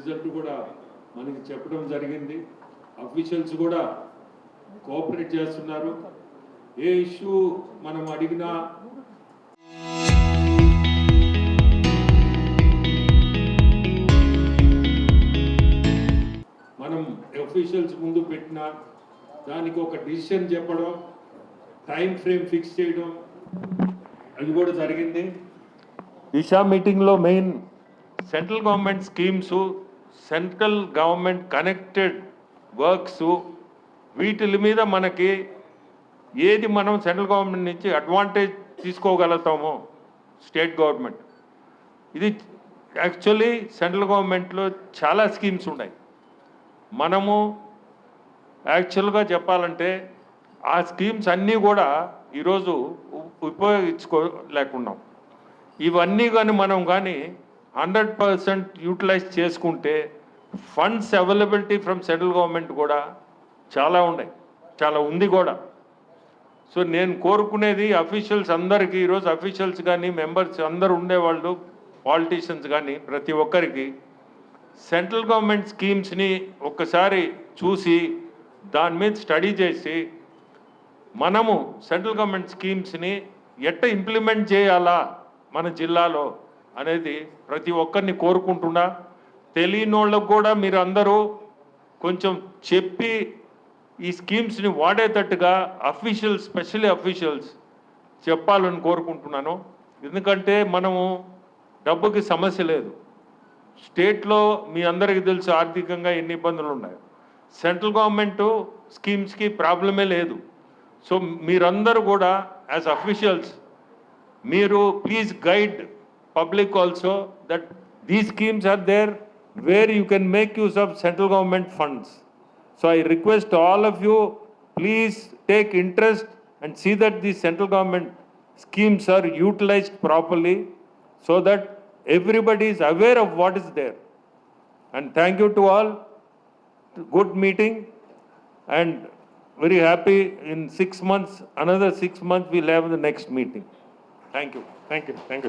Result కూడా మనకి చెప్పడం జరిగింది. అఫీషియల్స్ కూడా కోఆపరేట్ చేస్తున్నారు. ఏ ఇష్యూ మనం అడిగినా మనం అఫీషియల్స్ ముందు పెట్టిన దానికి ఒక డిసిషన్ చెప్పడం, టైం ఫ్రేమ్ ఫిక్స్ చేయడం, అది కూడా జరిగింది. దిశా మీటింగ్లో main central government schemes, central government connected works, వీటి మీద మనకి ఏది మనం సెంట్రల్ గవర్నమెంట్ నుంచి అడ్వాంటేజ్ తీసుకోగలుగుతామో స్టేట్ గవర్నమెంట్. ఇది యాక్చువల్లీ సెంట్రల్ గవర్నమెంట్లో చాలా స్కీమ్స్ ఉన్నాయి. మనము యాక్చువల్గా చెప్పాలంటే ఆ స్కీమ్స్ అన్నీ కూడా ఈరోజు ఉపయోగించుకోలేకున్నాం. ఇవన్నీ కానీ మనం కానీ 100% యూటిలైజ్ చేసుకుంటే funds availability from central government కూడా చాలా ఉన్నాయి, చాలా ఉంది కూడా. సో నేను కోరుకునేది అఫీషియల్స్ అందరికీ, ఈరోజు అఫీషియల్స్ కానీ మెంబర్స్ అందరు ఉండేవాళ్ళు, పాలిటీషియన్స్ కానీ ప్రతి ఒక్కరికి సెంట్రల్ గవర్నమెంట్ స్కీమ్స్ని ఒక్కసారి చూసి దాని మీద స్టడీ చేసి మనము సెంట్రల్ గవర్నమెంట్ స్కీమ్స్ని ఎట్ట ఇంప్లిమెంట్ చేయాలా మన జిల్లాలో అనేది ప్రతి ఒక్కరిని కోరుకుంటున్నా. తెలియని వాళ్ళకు కూడా మీరు అందరూ కొంచెం చెప్పి ఈ స్కీమ్స్ని వాడేటట్టుగా అఫీషియల్స్, స్పెషల్లీ అఫీషియల్స్ చెప్పాలని కోరుకుంటున్నాను. ఎందుకంటే మనము డబ్బుకి సమస్య లేదు. స్టేట్లో మీ అందరికీ తెలుసు ఆర్థికంగా ఎన్ని ఇబ్బందులు ఉన్నాయి. సెంట్రల్ గవర్నమెంట్ స్కీమ్స్కి ప్రాబ్లమే లేదు. సో మీరందరూ కూడా యాజ్ అఫీషియల్స్ మీరు please guide public also that these schemes are there where you can make use of central government funds. So I request all of you, please take interest and see that these central government schemes are utilized properly so that everybody is aware of what is there. And thank you to all. Good meeting and very happy. In 6 months, another 6 months we'll have the next meeting. Thank you. Thank you. Thank you.